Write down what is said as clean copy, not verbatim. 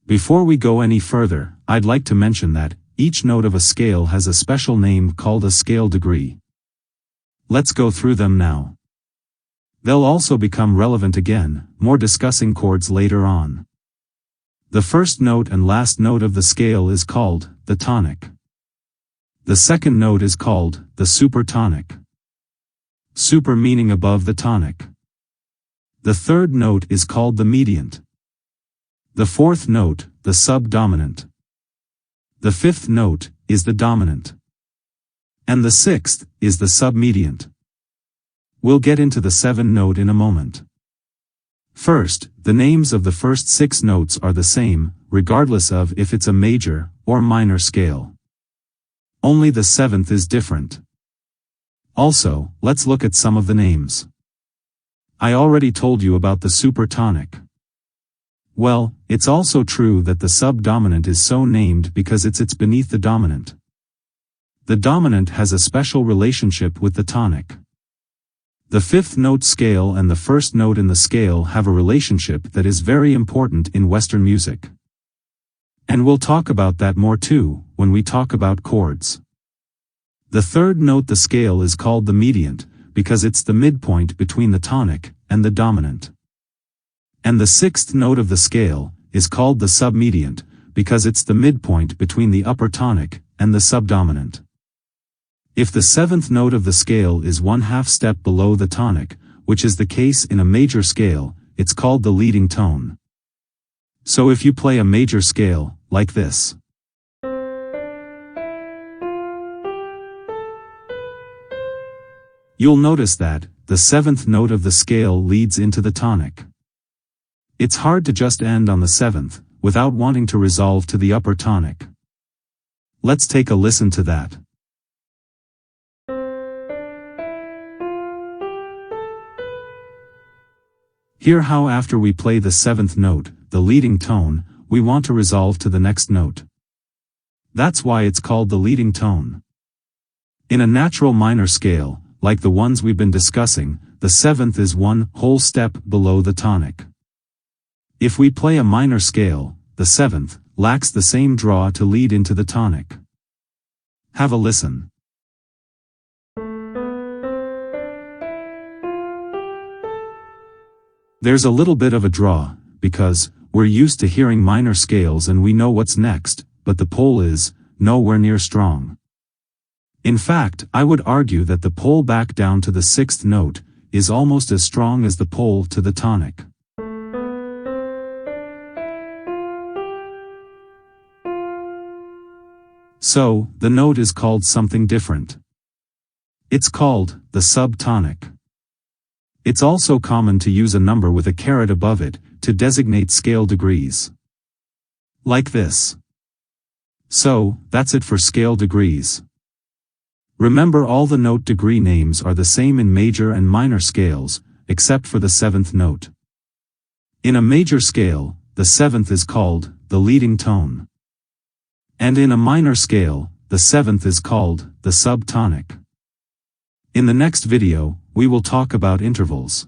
Before we go any further, I'd like to mention that each note of a scale has a special name called a scale degree. Let's go through them now. They'll also become relevant again, more discussing chords later on. The first note and last note of the scale is called the tonic. The second note is called the supertonic. Super meaning above the tonic. The third note is called the mediant. The fourth note, the subdominant. The fifth note is the dominant. And the sixth is the submediant. We'll get into the seventh note in a moment. First, the names of the first 6 notes are the same, regardless of if it's a major or minor scale. Only the 7th is different. Also, let's look at some of the names. I already told you about the supertonic. Well, it's also true that the subdominant is so named because it's beneath the dominant. The dominant has a special relationship with the tonic. The 5th note scale and the first note in the scale have a relationship that is very important in Western music. And we'll talk about that more too, when we talk about chords. The 3rd note the scale is called the mediant, because it's the midpoint between the tonic and the dominant. And the 6th note of the scale is called the submediant, because it's the midpoint between the upper tonic and the subdominant. If the 7th note of the scale is 1/2 step below the tonic, which is the case in a major scale, it's called the leading tone. So if you play a major scale, like this, you'll notice that the 7th note of the scale leads into the tonic. It's hard to just end on the 7th, without wanting to resolve to the upper tonic. Let's take a listen to that. Hear how after we play the 7th note, the leading tone, we want to resolve to the next note. That's why it's called the leading tone. In a natural minor scale, like the ones we've been discussing, the 7th is 1 whole step below the tonic. If we play a minor scale, the 7th lacks the same draw to lead into the tonic. Have a listen. There's a little bit of a draw, because we're used to hearing minor scales and we know what's next, but the pull is nowhere near strong. In fact, I would argue that the pull back down to the 6th note is almost as strong as the pull to the tonic. So, the note is called something different. It's called the subtonic. It's also common to use a number with a caret above it to designate scale degrees. Like this. So, that's it for scale degrees. Remember, all the note degree names are the same in major and minor scales, except for the 7th note. In a major scale, the 7th is called the leading tone. And in a minor scale, the 7th is called the subtonic. In the next video, we will talk about intervals.